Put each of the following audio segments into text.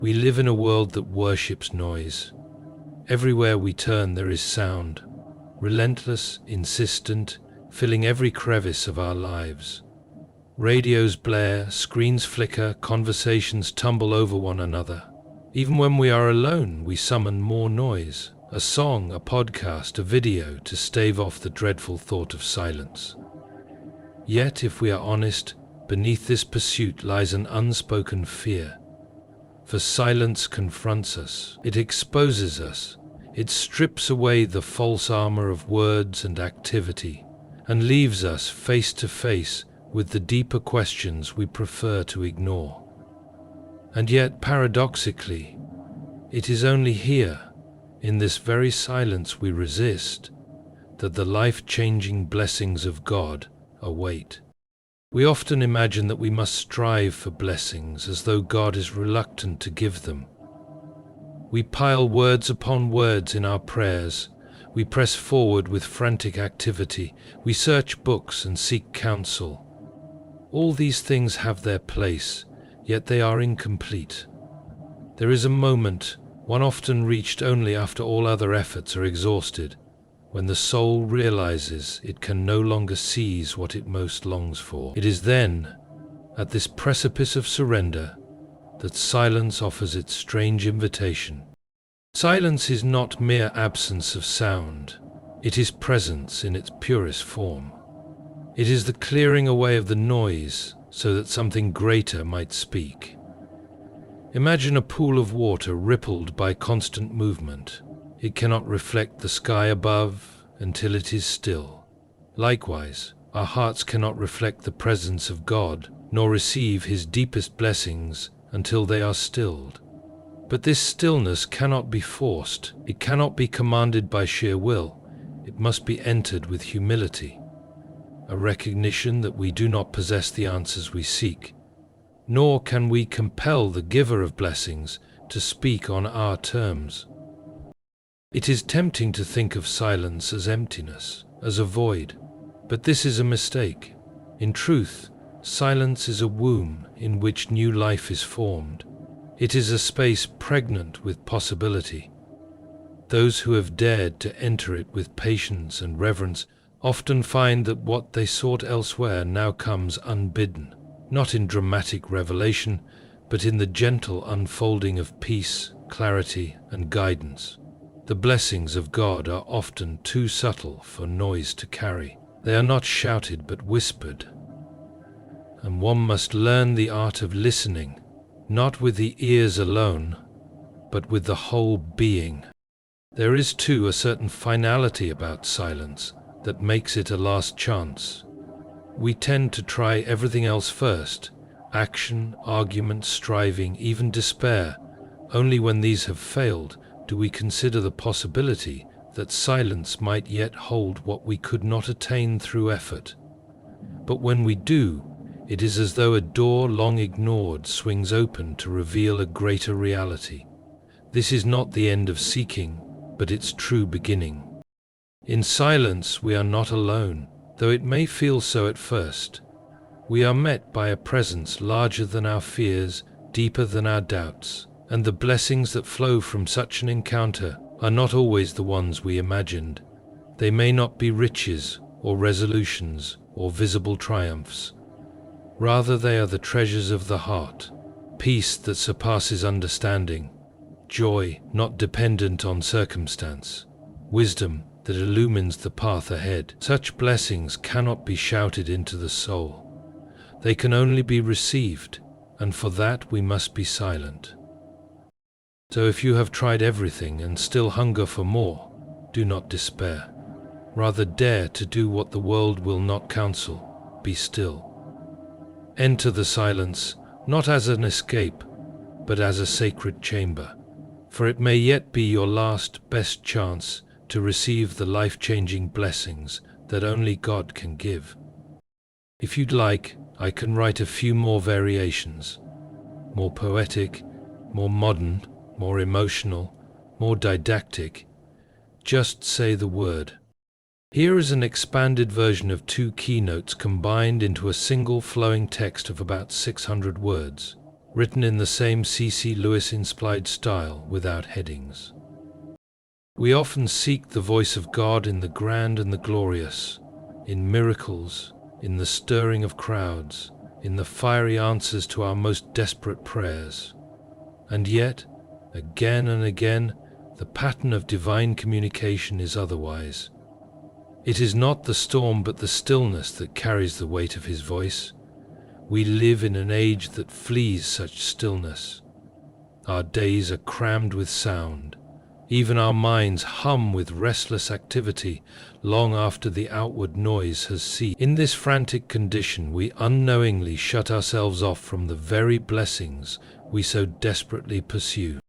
We live in a world that worships noise. Everywhere we turn there is sound, relentless, insistent, filling every crevice of our lives. Radios blare, screens flicker, conversations tumble over one another. Even when we are alone, we summon more noise, a song, a podcast, a video, to stave off the dreadful thought of silence. Yet, if we are honest, beneath this pursuit lies an unspoken fear. For silence confronts us, it exposes us, it strips away the false armor of words and activity, and leaves us face to face with the deeper questions we prefer to ignore. And yet, paradoxically, it is only here, in this very silence we resist, that the life-changing blessings of God await. We often imagine that we must strive for blessings as though God is reluctant to give them. We pile words upon words in our prayers. We press forward with frantic activity. We search books and seek counsel. All these things have their place, yet they are incomplete. There is a moment, one often reached only after all other efforts are exhausted, when the soul realizes it can no longer seize what it most longs for. It is then, at this precipice of surrender, that silence offers its strange invitation. Silence is not mere absence of sound. It is presence in its purest form. It is the clearing away of the noise so that something greater might speak. Imagine a pool of water rippled by constant movement. It cannot reflect the sky above until it is still. Likewise, our hearts cannot reflect the presence of God, nor receive His deepest blessings until they are stilled. But this stillness cannot be forced. It cannot be commanded by sheer will. It must be entered with humility, a recognition that we do not possess the answers we seek, nor can we compel the giver of blessings to speak on our terms. It is tempting to think of silence as emptiness, as a void, but this is a mistake. In truth, silence is a womb in which new life is formed. It is a space pregnant with possibility. Those who have dared to enter it with patience and reverence often find that what they sought elsewhere now comes unbidden, not in dramatic revelation, but in the gentle unfolding of peace, clarity, and guidance. The blessings of God are often too subtle for noise to carry. They are not shouted but whispered. And one must learn the art of listening, not with the ears alone, but with the whole being. There is too a certain finality about silence that makes it a last chance. We tend to try everything else first, action, argument, striving, even despair. Only when these have failed do we consider the possibility that silence might yet hold what we could not attain through effort. But when we do, it is as though a door long ignored swings open to reveal a greater reality. This is not the end of seeking, but its true beginning. In silence we are not alone, though it may feel so at first. We are met by a presence larger than our fears, deeper than our doubts, and the blessings that flow from such an encounter are not always the ones we imagined. They may not be riches or resolutions or visible triumphs. Rather, they are the treasures of the heart, peace that surpasses understanding, joy not dependent on circumstance, wisdom that illumines the path ahead. Such blessings cannot be shouted into the soul. They can only be received, and for that we must be silent. So if you have tried everything and still hunger for more, do not despair. Rather dare to do what the world will not counsel. Be still. Enter the silence, not as an escape, but as a sacred chamber, for it may yet be your last, best chance to receive the life-changing blessings that only God can give. If you'd like, I can write a few more variations, more poetic, more modern, more emotional, more didactic. Just say the word. Here is an expanded version of 2 keynotes combined into a single flowing text of about 600 words. written in the same C.C. Lewis-inspired style without headings. We often seek the voice of God in the grand and the glorious, in miracles, in the stirring of crowds, in the fiery answers to our most desperate prayers. And yet, again and again, the pattern of divine communication is otherwise. It is not the storm but the stillness that carries the weight of his voice. We live in an age that flees such stillness. Our days are crammed with sound. Even our minds hum with restless activity long after the outward noise has ceased. In this frantic condition, we unknowingly shut ourselves off from the very blessings we so desperately pursue.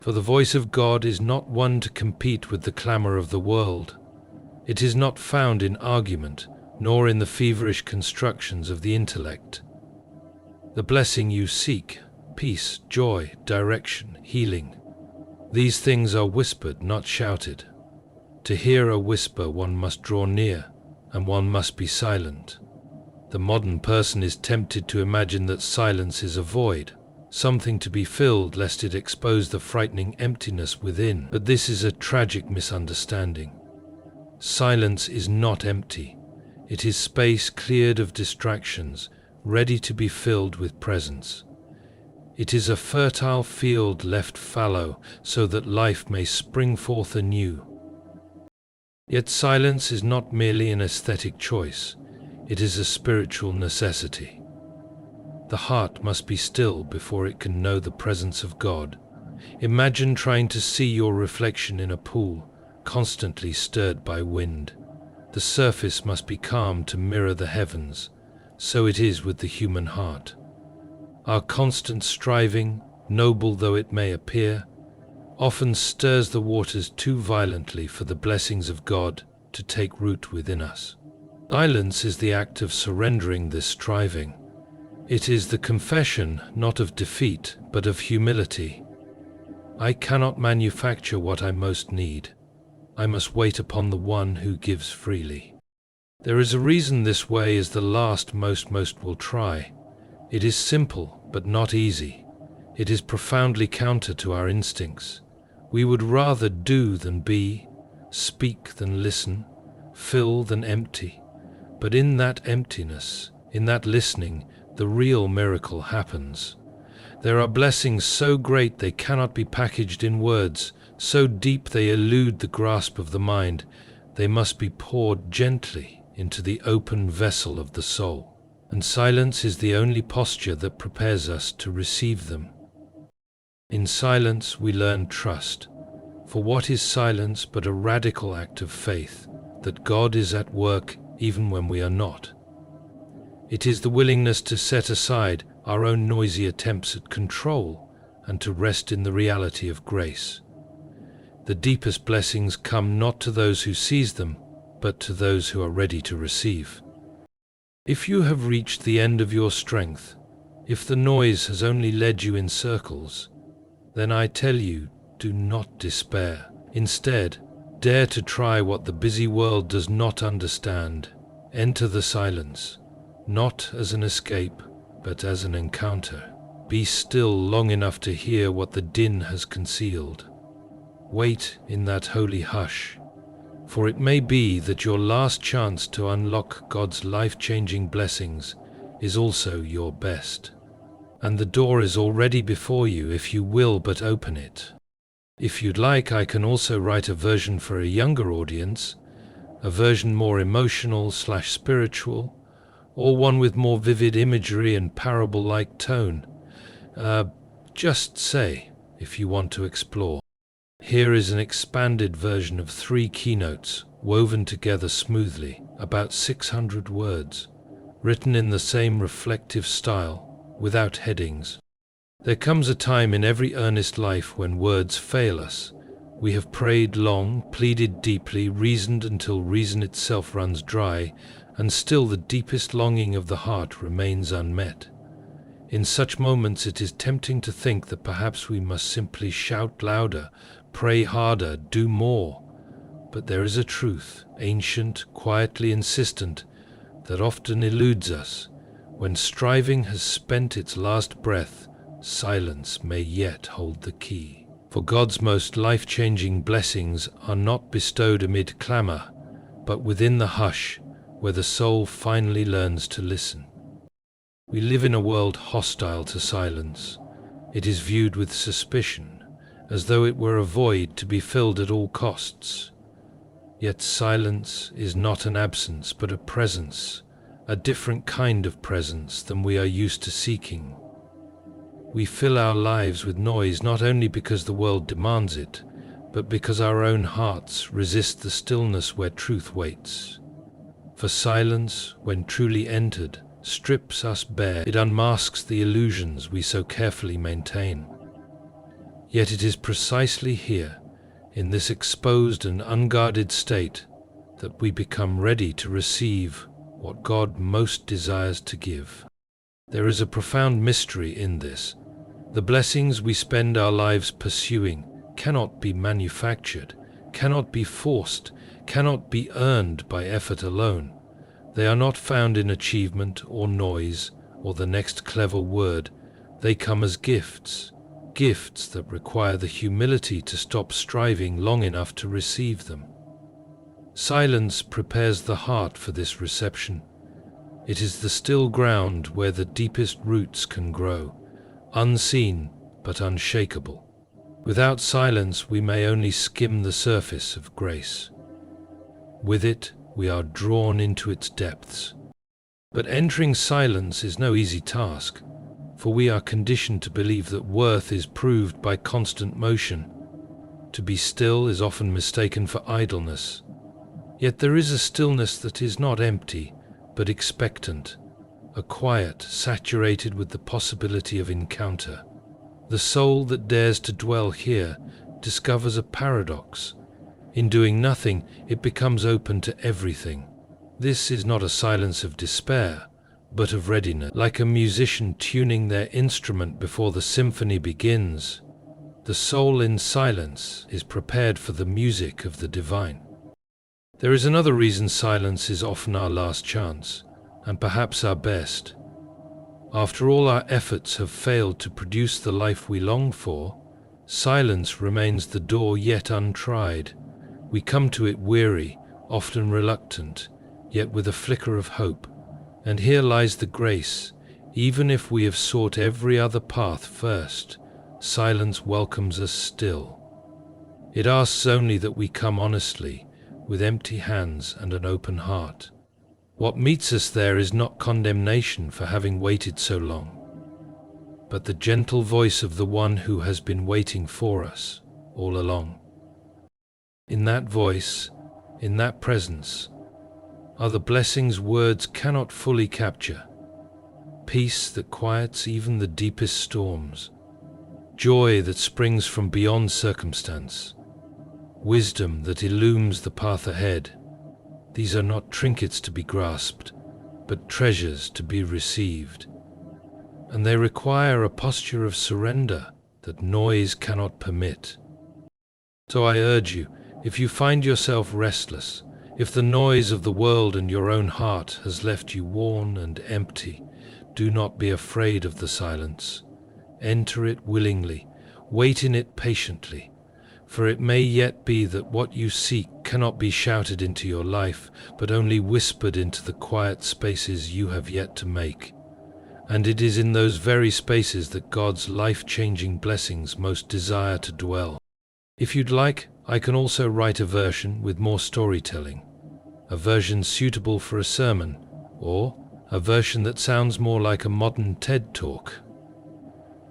For the voice of God is not one to compete with the clamor of the world. It is not found in argument, nor in the feverish constructions of the intellect. The blessing you seek, peace, joy, direction, healing, these things are whispered, not shouted. To hear a whisper, one must draw near, and one must be silent. The modern person is tempted to imagine that silence is a void, something to be filled lest it expose the frightening emptiness within. But this is a tragic misunderstanding. Silence is not empty. It is space cleared of distractions, ready to be filled with presence. It is a fertile field left fallow so that life may spring forth anew. Yet silence is not merely an aesthetic choice, it is a spiritual necessity. The heart must be still before it can know the presence of God. Imagine trying to see your reflection in a pool, constantly stirred by wind. The surface must be calm to mirror the heavens. So it is with the human heart. Our constant striving, noble though it may appear, often stirs the waters too violently for the blessings of God to take root within us. Silence is the act of surrendering this striving. It is the confession not of defeat, but of humility. I cannot manufacture what I most need. I must wait upon the one who gives freely. There is a reason this way is the last most will try. It is simple, but not easy. It is profoundly counter to our instincts. We would rather do than be, speak than listen, fill than empty. But in that emptiness, in that listening, the real miracle happens. There are blessings so great they cannot be packaged in words, so deep they elude the grasp of the mind. They must be poured gently into the open vessel of the soul. And silence is the only posture that prepares us to receive them. In silence we learn trust, for what is silence but a radical act of faith, that God is at work even when we are not. It is the willingness to set aside our own noisy attempts at control and to rest in the reality of grace. The deepest blessings come not to those who seize them, but to those who are ready to receive. If you have reached the end of your strength, if the noise has only led you in circles, then I tell you, do not despair. Instead, dare to try what the busy world does not understand. Enter the silence, not as an escape, but as an encounter. Be still long enough to hear what the din has concealed. Wait in that holy hush, for it may be that your last chance to unlock God's life-changing blessings is also your best. And the door is already before you if you will but open it. If you'd like, I can also write a version for a younger audience, a version more emotional/spiritual, or one with more vivid imagery and parable-like tone. Just say if you want to explore. Here is an expanded version of 3 keynotes, woven together smoothly, about 600 words, written in the same reflective style, without headings. There comes a time in every earnest life when words fail us. We have prayed long, pleaded deeply, reasoned until reason itself runs dry, and still the deepest longing of the heart remains unmet. In such moments it is tempting to think that perhaps we must simply shout louder, pray harder, do more. But there is a truth, ancient, quietly insistent, that often eludes us. When striving has spent its last breath, silence may yet hold the key. For God's most life-changing blessings are not bestowed amid clamor, but within the hush where the soul finally learns to listen. We live in a world hostile to silence. It is viewed with suspicion, as though it were a void to be filled at all costs. Yet silence is not an absence, but a presence, a different kind of presence than we are used to seeking. We fill our lives with noise not only because the world demands it, but because our own hearts resist the stillness where truth waits. For silence, when truly entered, strips us bare. It unmasks the illusions we so carefully maintain. Yet it is precisely here, in this exposed and unguarded state, that we become ready to receive what God most desires to give. There is a profound mystery in this. The blessings we spend our lives pursuing cannot be manufactured, cannot be forced, cannot be earned by effort alone. They are not found in achievement or noise or the next clever word. They come as gifts, gifts that require the humility to stop striving long enough to receive them. Silence prepares the heart for this reception. It is the still ground where the deepest roots can grow, unseen but unshakable. Without silence, we may only skim the surface of grace. With it, we are drawn into its depths. But entering silence is no easy task, for we are conditioned to believe that worth is proved by constant motion. To be still is often mistaken for idleness. Yet there is a stillness that is not empty, but expectant, a quiet saturated with the possibility of encounter. The soul that dares to dwell here discovers a paradox. In doing nothing, it becomes open to everything. This is not a silence of despair, but of readiness. Like a musician tuning their instrument before the symphony begins, the soul in silence is prepared for the music of the divine. There is another reason silence is often our last chance, and perhaps our best. After all our efforts have failed to produce the life we long for, silence remains the door yet untried. We come to it weary, often reluctant, yet with a flicker of hope. And here lies the grace. Even if we have sought every other path first, silence welcomes us still. It asks only that we come honestly, with empty hands and an open heart. What meets us there is not condemnation for having waited so long, but the gentle voice of the one who has been waiting for us all along. In that voice, in that presence, are the blessings words cannot fully capture. Peace that quiets even the deepest storms. Joy that springs from beyond circumstance. Wisdom that illumes the path ahead. These are not trinkets to be grasped, but treasures to be received. And they require a posture of surrender that noise cannot permit. So I urge you, if you find yourself restless, if the noise of the world and your own heart has left you worn and empty, do not be afraid of the silence. Enter it willingly, wait in it patiently, for it may yet be that what you seek cannot be shouted into your life, but only whispered into the quiet spaces you have yet to make. And it is in those very spaces that God's life-changing blessings most desire to dwell. If you'd like, I can also write a version with more storytelling, a version suitable for a sermon, or a version that sounds more like a modern TED Talk.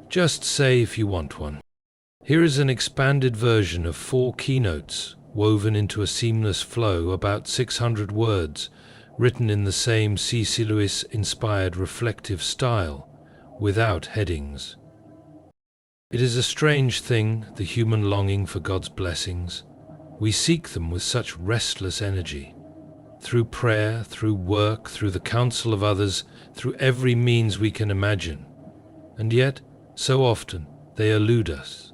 Just say if you want one. Here is an expanded version of 4 keynotes, woven into a seamless flow, about 600 words, written in the same C.S. Lewis-inspired reflective style, without headings. It is a strange thing, the human longing for God's blessings. We seek them with such restless energy. Through prayer, through work, through the counsel of others, through every means we can imagine. And yet, so often, they elude us.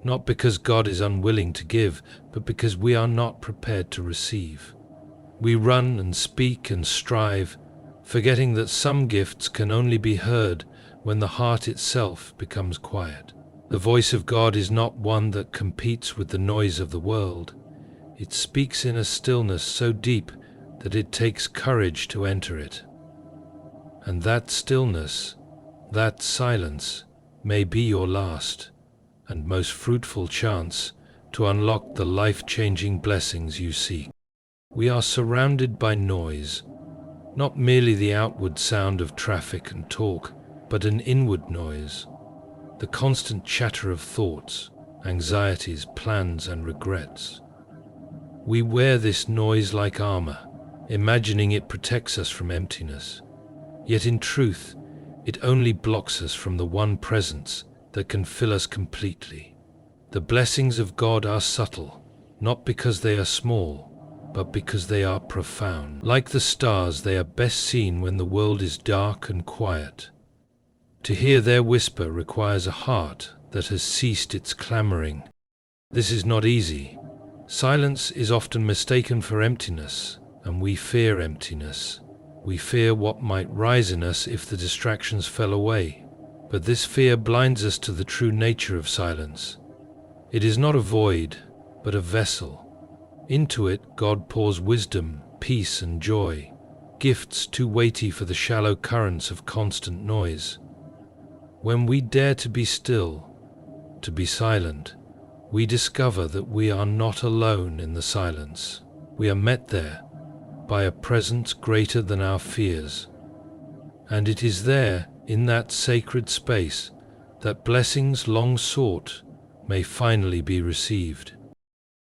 Not because God is unwilling to give, but because we are not prepared to receive. We run and speak and strive, forgetting that some gifts can only be heard when the heart itself becomes quiet. The voice of God is not one that competes with the noise of the world. It speaks in a stillness so deep that it takes courage to enter it. And that stillness, that silence, may be your last and most fruitful chance to unlock the life-changing blessings you seek. We are surrounded by noise, not merely the outward sound of traffic and talk, but an inward noise, the constant chatter of thoughts, anxieties, plans, and regrets. We wear this noise like armor, imagining it protects us from emptiness. Yet in truth, it only blocks us from the one presence that can fill us completely. The blessings of God are subtle, not because they are small, but because they are profound. Like the stars, they are best seen when the world is dark and quiet. To hear their whisper requires a heart that has ceased its clamoring. This is not easy. Silence is often mistaken for emptiness, and we fear emptiness. We fear what might rise in us if the distractions fell away. But this fear blinds us to the true nature of silence. It is not a void, but a vessel. Into it, God pours wisdom, peace, and joy, gifts too weighty for the shallow currents of constant noise. When we dare to be still, to be silent, we discover that we are not alone in the silence. We are met there by a presence greater than our fears. And it is there, in that sacred space, that blessings long sought may finally be received.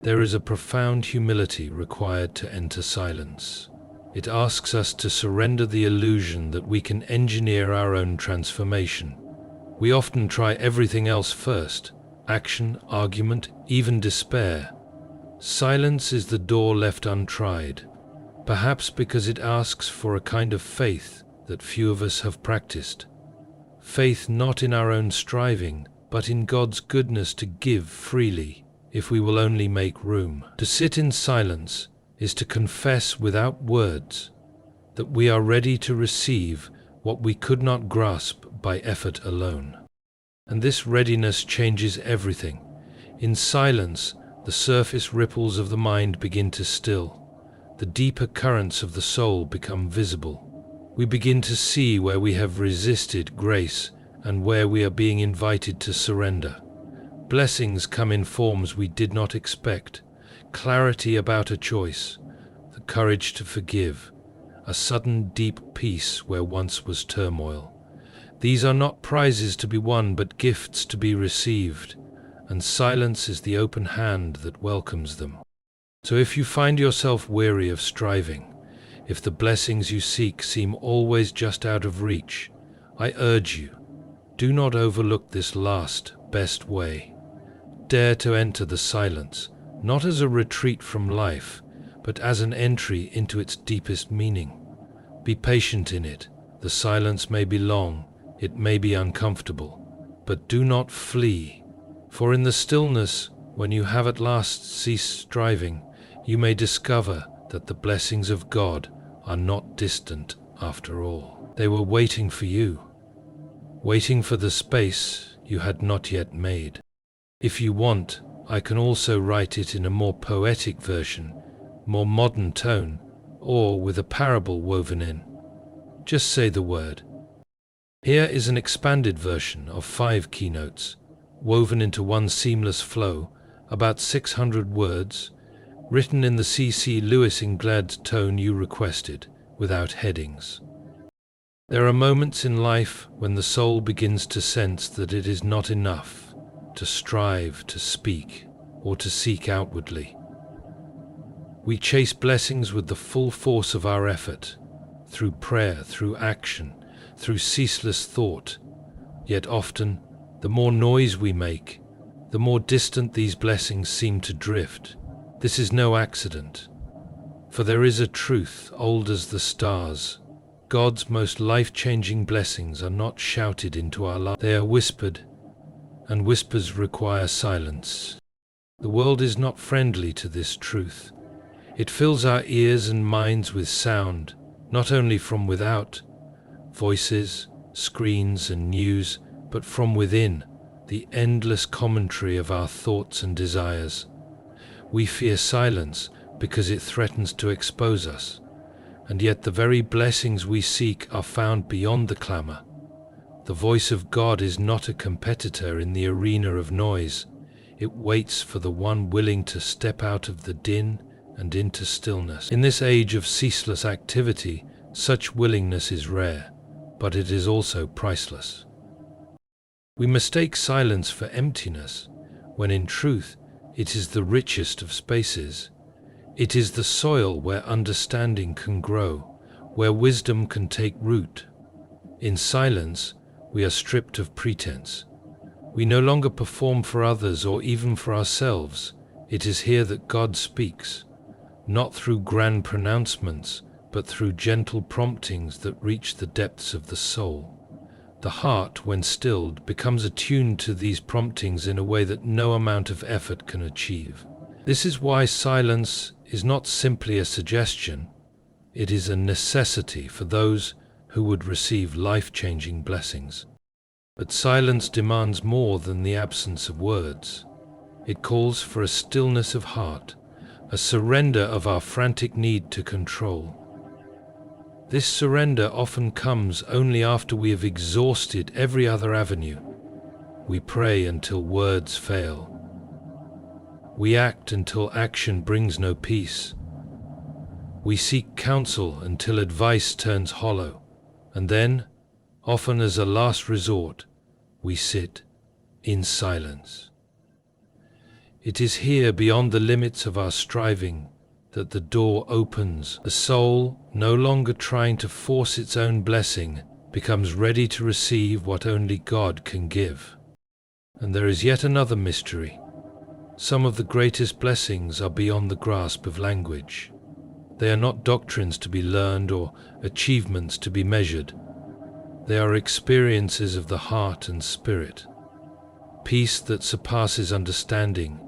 There is a profound humility required to enter silence. It asks us to surrender the illusion that we can engineer our own transformation. We often try everything else first: action, argument, even despair. Silence is the door left untried, perhaps because it asks for a kind of faith that few of us have practiced. Faith not in our own striving, but in God's goodness to give freely, if we will only make room. To sit in silence is to confess without words that we are ready to receive what we could not grasp by effort alone. And this readiness changes everything. In silence, the surface ripples of the mind begin to still. The deeper currents of the soul become visible. We begin to see where we have resisted grace and where we are being invited to surrender. Blessings come in forms we did not expect: clarity about a choice, the courage to forgive, a sudden deep peace where once was turmoil. These are not prizes to be won, but gifts to be received, and silence is the open hand that welcomes them. So if you find yourself weary of striving, if the blessings you seek seem always just out of reach, I urge you, do not overlook this last, best way. Dare to enter the silence, not as a retreat from life, but as an entry into its deepest meaning. Be patient in it. The silence may be long, it may be uncomfortable, but do not flee. For in the stillness, when you have at last ceased striving, you may discover that the blessings of God are not distant after all. They were waiting for you, waiting for the space you had not yet made. If you want, I can also write it in a more poetic version, more modern tone, or with a parable woven in. Just say the word. Here is an expanded version of 5 keynotes, woven into one seamless flow, about 600 words, written in the C.C. Lewis Inglad tone you requested, without headings. There are moments in life when the soul begins to sense that it is not enough to strive, to speak, or to seek outwardly. We chase blessings with the full force of our effort, through prayer, through action, through ceaseless thought. Yet often, the more noise we make, the more distant these blessings seem to drift. This is no accident, for there is a truth old as the stars. God's most life-changing blessings are not shouted into our lives. They are whispered, and whispers require silence. The world is not friendly to this truth. It fills our ears and minds with sound, not only from without, voices, screens and news, but from within, the endless commentary of our thoughts and desires. We fear silence because it threatens to expose us, and yet the very blessings we seek are found beyond the clamor. The voice of God is not a competitor in the arena of noise. It waits for the one willing to step out of the din and into stillness. In this age of ceaseless activity, such willingness is rare, but it is also priceless. We mistake silence for emptiness, when in truth it is the richest of spaces. It is the soil where understanding can grow, where wisdom can take root. In silence, we are stripped of pretense. We no longer perform for others or even for ourselves. It is here that God speaks, not through grand pronouncements, but through gentle promptings that reach the depths of the soul. The heart, when stilled, becomes attuned to these promptings in a way that no amount of effort can achieve. This is why silence is not simply a suggestion, it is a necessity for those who would receive life-changing blessings. But silence demands more than the absence of words. It calls for a stillness of heart, a surrender of our frantic need to control. This surrender often comes only after we have exhausted every other avenue. We pray until words fail. We act until action brings no peace. We seek counsel until advice turns hollow. And then, often as a last resort, we sit in silence. It is here, beyond the limits of our striving, that the door opens. The soul, no longer trying to force its own blessing, becomes ready to receive what only God can give. And there is yet another mystery. Some of the greatest blessings are beyond the grasp of language. They are not doctrines to be learned or achievements to be measured. They are experiences of the heart and spirit. Peace that surpasses understanding,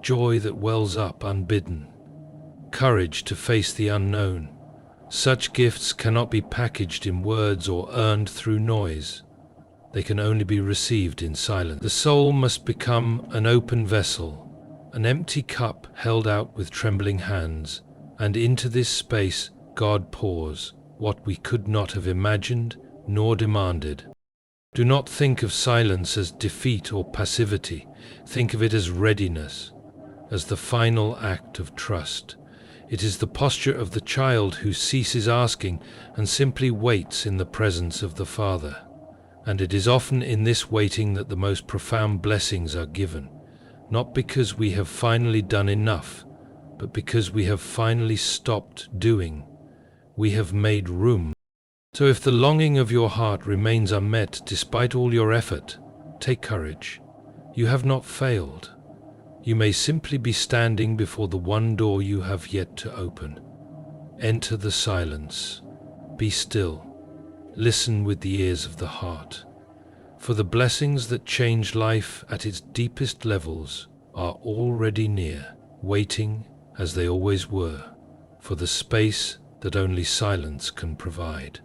joy that wells up unbidden, courage to face the unknown. Such gifts cannot be packaged in words or earned through noise. They can only be received in silence. The soul must become an open vessel, an empty cup held out with trembling hands, and into this space God pours what we could not have imagined nor demanded. Do not think of silence as defeat or passivity. Think of it as readiness, as the final act of trust. It is the posture of the child who ceases asking and simply waits in the presence of the Father. And it is often in this waiting that the most profound blessings are given, not because we have finally done enough, but because we have finally stopped doing. We have made room. So if the longing of your heart remains unmet despite all your effort, take courage. You have not failed. You may simply be standing before the one door you have yet to open. Enter the silence. Be still. Listen with the ears of the heart. For the blessings that change life at its deepest levels are already near, waiting, as they always were, for the space that only silence can provide.